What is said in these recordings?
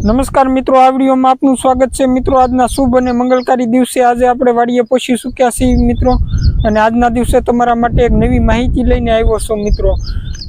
નમસ્કાર મિત્રો, આ વિડીયોમાં આપનું સ્વાગત છે। મિત્રો, આજના શુભ અને મંગલકારી દિવસે આજે આપણે વાડીએ પહોંચી ચૂક્યા છીએ મિત્રો, અને આજના દિવસે તમારા માટે એક નવી માહિતી લઈને આવ્યો છું મિત્રો।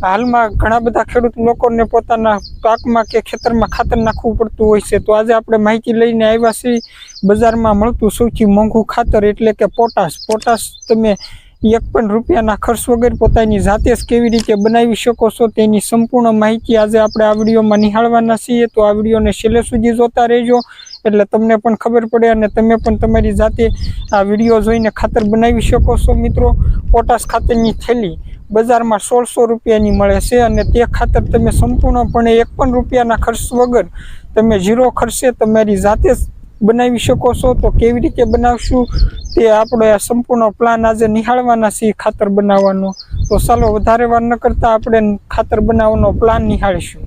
હાલમાં ઘણા બધા ખેડૂત લોકોને પોતાના પાકમાં કે ખેતરમાં ખાતર નાખવું પડતું હોય છે, તો આજે આપણે માહિતી લઈને આવ્યા છીએ બજારમાં મળતું સૌથી મોંઘું ખાતર એટલે કે પોટાશ તમે ₹1 ખર્ચ વગર પોતાની જાતે જ કેવી રીતે બનાવી શકો છો તેની સંપૂર્ણ માહિતી આજે આપણે આ વિડીયોમાં નિહાળવાના છીએ। તો આ વિડીયોને છેલ્લે સુધી જોતા રહેજો એટલે તમને પણ ખબર પડે અને તમે પણ તમારી જાતે આ વિડીયો જોઈને ખાતર બનાવી શકો છો મિત્રો। પોટાશ ખાતરની થેલી બજારમાં ₹1600 મળે છે અને તે ખાતર તમે સંપૂર્ણપણે ₹1 ખર્ચ વગર તમે ઝીરો ખર્ચે તમારી જાતે જ બનાવી શકો છો। તો કેવી રીતે બનાવશું તે આપણે આ સંપૂર્ણ પ્લાન આજે નિહાળવાના છીએ ખાતર બનાવવાનો। તો ચાલો વધારે વાર ન કરતા આપણે ખાતર બનાવવાનો પ્લાન નિહાળીશું।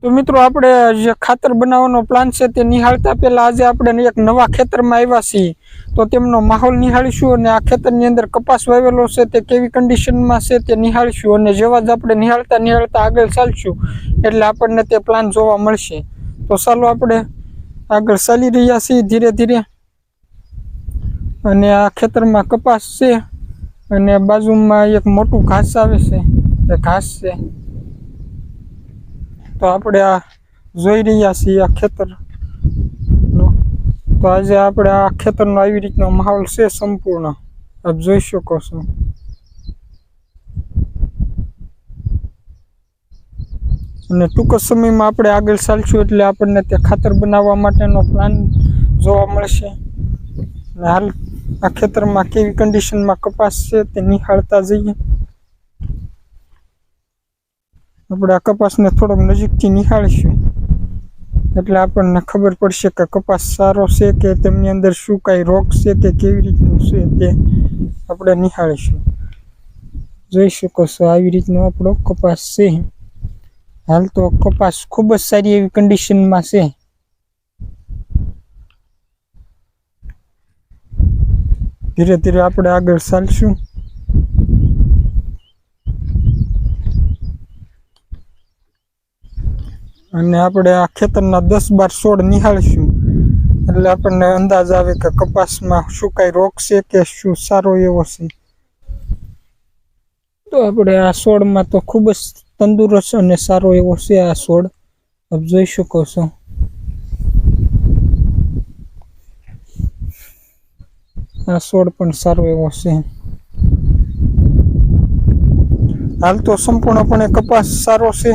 તો મિત્રો, આપણે જે ખાતર બનાવવાનો પ્લાન છે તે નિહાળતા પહેલા આજે આપણે એક નવા ખેતરમાં આવ્યા છીએ, તો તેમનો માહોલ નિહાળીશું અને આ ખેતરની અંદર કપાસ વાવેલો છે તે કેવી કન્ડિશનમાં છે તે નિહાળીશું, અને જેવા જ આપણે નિહાળતા આગળ ચાલશું એટલે આપણને તે પ્લાન જોવા મળશે। તો ચાલો આપણે આગળ ચાલી રહ્યા છીએ ધીરે ધીરે, અને આ ખેતરમાં કપાસ છે અને બાજુમાં એક મોટું ઘાસ આવે છે, તે ઘાસ છે। તો આપણે આ જોઈ રહ્યા છીએ આ ખેતરનો। તો આજે આપણે આ ખેતરનો આવી રીતનો માહોલ છે સંપૂર્ણ, આપ જોઈ શકો છો। અને ટૂંક જ સમયમાં આપણે આગળ ચાલશું એટલે આપણને તે ખાતર બનાવવા માટેનો પ્લાન જોવા મળશે। અને હાલ આ ખેતરમાં કેવી કન્ડિશનમાં કપાસ છે તે નિહાળતા જઈએ। આપણે આ કપાસને થોડોક નજીકથી નિહાળીશું એટલે આપણને ખબર પડશે કે કપાસ સારો છે કે તેમની અંદર શું કાંઈ રોગ છે કે કેવી રીતનું છે તે આપણે નિહાળીશું। જોઈ શકો છો આવી રીતનો આપણો કપાસ છે। હાલ તો કપાસ ખૂબ જ સારી એવી કન્ડિશનમાં છે। ધીરે ધીરે આપણે આગળ ચાલશું અને આપણે આ ખેતરના 10-12 છોડ નિહાળશું એટલે આપણને અંદાજ આવે કે કપાસમાં શું કાંઈ રોગ છે કે શું સારો એવો છે। તો આપણે આ છોડમાં તો ખૂબ જ તંદુરસ્ત અને સારો એવો છે આ છોડ, આપ જોઈ શકો છો। આ છોડ પણ સારો એવો છે। હાલ તો સંપૂર્ણપણે કપાસ સારો છે।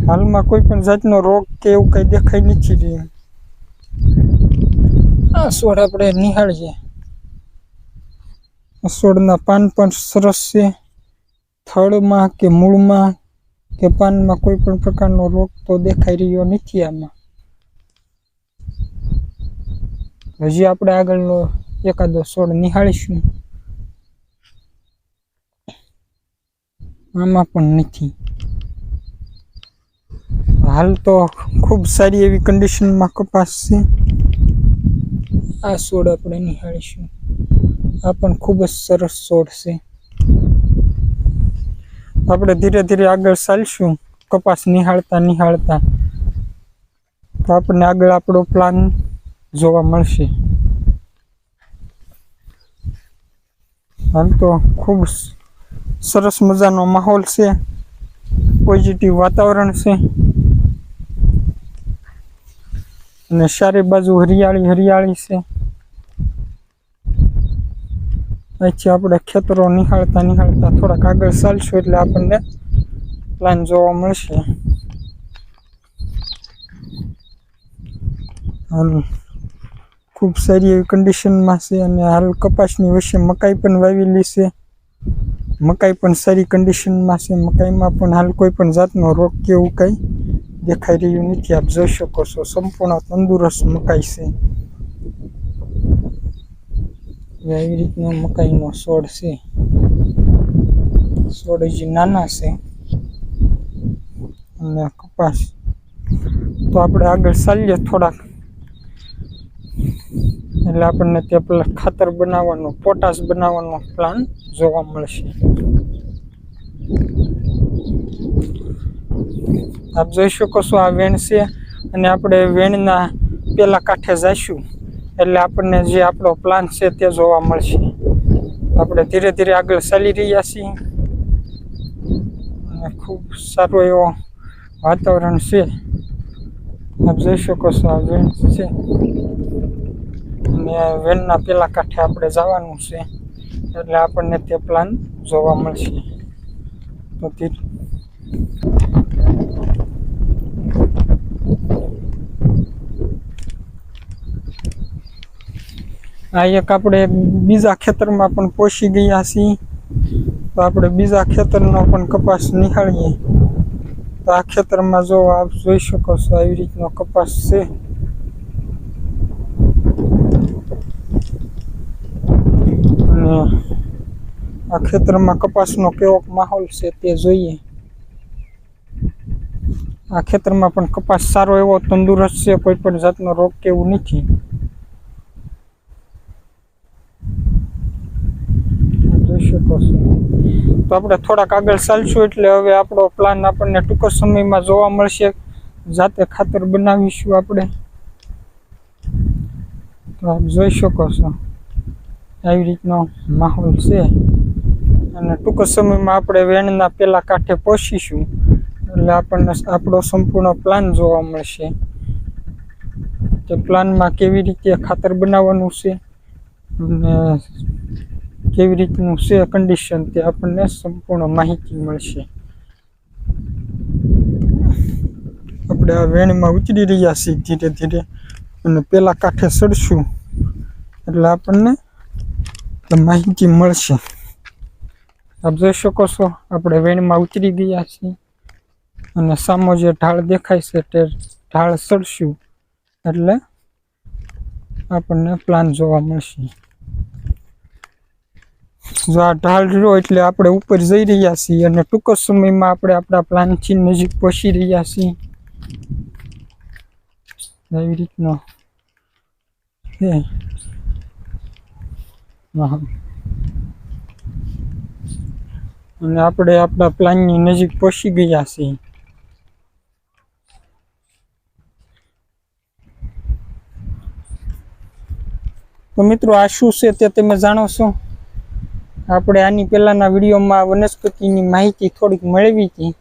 હાલમાં કોઈ પણ જાતનો રોગ કે એવું કઈ દેખાઈ નથી રહ્યું। આ છોડ આપણે નિહાળીએ। આ છોડના પાન પણ સરસ છે। થડમાં કે મૂળમાં કે પાનમાં કોઈ પણ પ્રકારનો રોગ તો દેખાઈ રહ્યો નથી આમાં। હજી આપણે આગળનો એકાદો છોડ નિહાળીશું, આમાં પણ નથી। હાલ તો ખૂબ સારી એવી કન્ડિશનમાં કપાસ છે। આ છોડ આપણે નિહાળીશું, આ પણ ખૂબ જ સરસ છોડ છે। આપણે ધીરે ધીરે આગળ ચાલશું કપાસ નિહાળતા તો આપણને આગળ આપણો પ્લાન જોવા મળશે। હાલ તો ખૂબ સરસ મજાનો માહોલ છે, પોઝિટિવ વાતાવરણ છે અને ચારે બાજુ હરિયાળી છે। અહીંથી આપણે ખેતરો નિહાળતા થોડાક આગળ ચાલશું એટલે આપણને પ્લાન જોવા મળશે। હાલ ખૂબ સારી એવી કન્ડિશનમાં છે અને હાલ કપાસની વચ્ચે મકાઈ પણ વાવેલી છે। મકાઈ પણ સારી કન્ડિશનમાં છે। મકાઈમાં પણ હાલ કોઈ પણ જાતનો રોગ કે એવું કંઈ દેખાઈ રહ્યું નથી, આપ જોઈ શકો છો। સંપૂર્ણ તંદુરસ્ત મકાઈ છે। આવી રીતનો મકાઈનો છોડ છે। છોડ હજી નાના છે અને કપાસ તો આપણે આગળ ચાલીએ થોડાક એટલે આપણને તે ખાતર બનાવવાનો, પોટાશ બનાવવાનો પ્લાન જોવા મળશે। આપ જોઈ શકો છો આ વેણ છે અને આપણે વેણના પેલા કાંઠે જઈશું એટલે આપણને જે આપણો પ્લાન છે તે જોવા મળશે. આપણે ધીરે ધીરે આગળ ચાલી રહ્યા છીએ અને ખૂબ સારું એવો વાતાવરણ છે. આપ જોઈ શકો છો આ વેણ છે અને વેણના પેલા કાંઠે આપણે જવાનું છે એટલે આપણને તે પ્લાન જોવા મળશે. તો આ એક આપણે બીજા ખેતરમાં પણ પહોંચી ગયા છીએ. તો આપણે બીજા ખેતરનો પણ કપાસ નિહાળીએ. તો આ ખેતરમાં જો આપ જોઈ શકો છો આવી રીતનો કપાસ છે. અને આ ખેતરમાં કપાસનો કેવો માહોલ છે તે જોઈએ. આ ખેતરમાં પણ કપાસ સારો એવો તંદુરસ્ત છે, કોઈ પણ જાતનો રોગ કે એવું નથી. જોઈ શકો છો. તો આપણે થોડાક આગળ ચાલશું એટલે હવે આપણો પ્લાન આપણને ટૂંક સમયમાં જોવા મળશે. જાતે ખાતર બનાવીશું આપણે. તો આપ જોઈ શકો છો આવી રીતનો માહોલ છે અને ટૂંક સમયમાં આપણે વેણના પેલા કાંઠે પહોંચીશું એટલે આપણને આપણો સંપૂર્ણ પ્લાન જોવા મળશે. તે પ્લાનમાં કેવી રીતે ખાતર બનાવવાનું છે અને કેવી રીતનું છે કન્ડિશન તે આપણને સંપૂર્ણ માહિતી મળશે. આપણે આ વેણમાં ઉતરી રહ્યા છીએ ધીરે ધીરે અને પેલા કાંઠે ચડશું એટલે આપણને માહિતી મળશે. આપ જોઈ શકો છો આપણે વેણમાં ઉતરી ગયા છીએ અને સામો જે ઢાળ દેખાય છે તે ઢાળ ચડશું એટલે આપણને પ્લાન જોવા મળશે. જો આ ઢાળ રહ્યો એટલે આપણે ઉપર જઈ રહ્યા છીએ અને ટૂંક સમયમાં આપણે આપણા પ્લાનથી નજીક પહોંચી રહ્યા છીએ. એવી રીતનો છે. અને આપણે આપણા પ્લાનની નજીક પહોંચી ગયા છીએ. તો મિત્રો આ શું છે તે તમે જાણો છો? આપણે આની પહેલાના વિડીયોમાં વનસ્પતિની માહિતી થોડીક મેળવી હતી.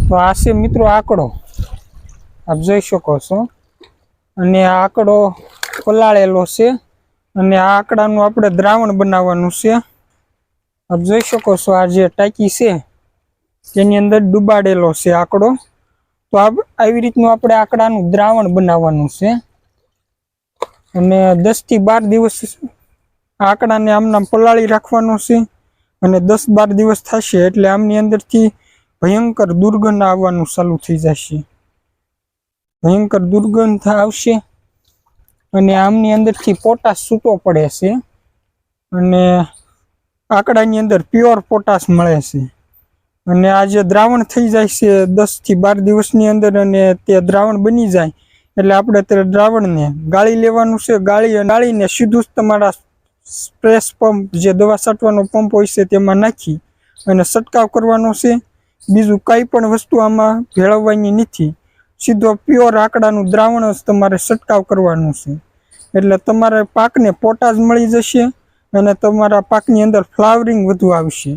તો આ છે મિત્રો આંકડો, આપ જોઈ શકો છો. અને આ આંકડો પલાળેલો છે અને આ આંકડાનું આપણે દ્રાવણ બનાવવાનું છે. આપ જોઈ શકો છો આ જે ટાંકી છે તેની અંદર ડુબાડેલો છે આંકડો. તો આવી રીતનું આપણે આંકડાનું દ્રાવણ બનાવવાનું છે અને 10 થી 12 દિવસ આંકડાને આમનામ પલાળી રાખવાનો છે. અને 10-12 દિવસ થશે એટલે આમની અંદરથી ભયંકર દુર્ગંધ આવવાનું ચાલુ થઈ જશે. ભયંકર દુર્ગંધ આવશે અને આમની અંદરથી પોટાશ છૂટો પડે છે અને આંકડાની અંદર પ્યોર પોટાશ મળે છે. અને આ જે દ્રાવણ થઈ જાય છે 10 થી 12 દિવસની અંદર અને તે દ્રાવણ બની જાય એટલે આપણે તે દ્રાવણને ગાળી લેવાનું છે. ગાળીને સીધું જ તમારા સ્પ્રેસ પંપ જે દવા છાંટવાનો પંપ હોય છે તેમાં નાખી અને છંટકાવ કરવાનો છે. બીજું કંઈ પણ વસ્તુ આમાં ભેળવવાની નથી. સીધો પ્યોર આંકડાનું દ્રાવણ જ તમારે છંટકાવ કરવાનું છે એટલે તમારે પાકને પોટાશ મળી જશે અને તમારા પાકની અંદર ફ્લાવરિંગ વધુ આવશે.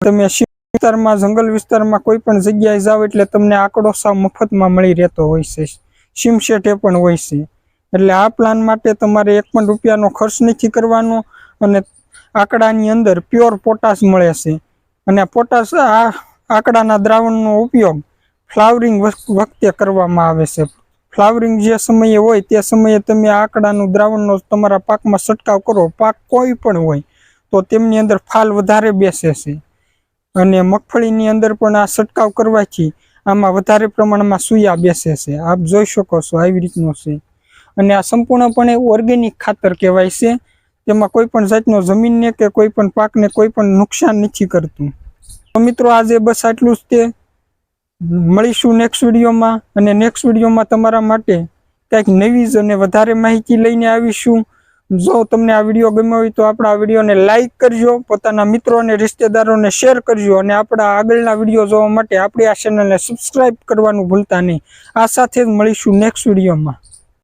તમે વિસ્તારમાં જંગલ વિસ્તારમાં કોઈ પણ જગ્યાએ જાઓ એટલે તમને આંકડો સાવ મફતમાં મળી રહેતો હોય છે. સિમસેટે પણ હોય છે. એટલે આ પ્લાન માટે તમારે 1 પણ રૂપિયાનો ખર્ચ નથી કરવાનો અને આંકડાની અંદર પ્યોર પોટાશ મળે છે. અને પોટાશ આ આંકડાના દ્રાવણનો ઉપયોગ ફ્લાવરિંગ વખતે કરવામાં આવે છે. ફ્લાવરિંગ જે સમયે હોય તે સમયે તમે આંકડાનું દ્રાવણનો તમારા પાકમાં છંટકાવ કરો. પાક કોઈ પણ હોય તો તેમની અંદર ફાલ વધારે બેસે છે અને મગફળીની અંદર પણ આ છંટકાવ કરવાથી આમાં વધારે પ્રમાણમાં સુયા બેસે છે. આપ જોઈ શકો છો આવી રીતનું છે. અને આ સંપૂર્ણપણે ઓર્ગેનિક ખાતર કહેવાય છે. તેમાં કોઈ પણ જાતનો જમીનને કે કોઈ પણ પાકને કોઈ પણ નુકસાન નથી કરતું. તો મિત્રો આજે બસ આટલું જ તે. મળીશું નેક્સ્ટ વિડીયોમાં અને નેક્સ્ટ વિડીયોમાં તમારા માટે કંઈક નવી જ અને વધારે માહિતી લઈને આવીશું. જો તમને આ વિડીયો ગમ્યો હોય તો આપણા વિડીયોને લાઈક કરજો, પોતાના મિત્રો અને રિશ્તેદારોને શેર કરજો અને આપણા આગળના વિડીયો જોવા માટે આપણી આ ચેનલને સબસ્ક્રાઈબ કરવાનું ભૂલતા નહીં. આ સાથે જ મળીશું નેક્સ્ટ વિડીયોમાં.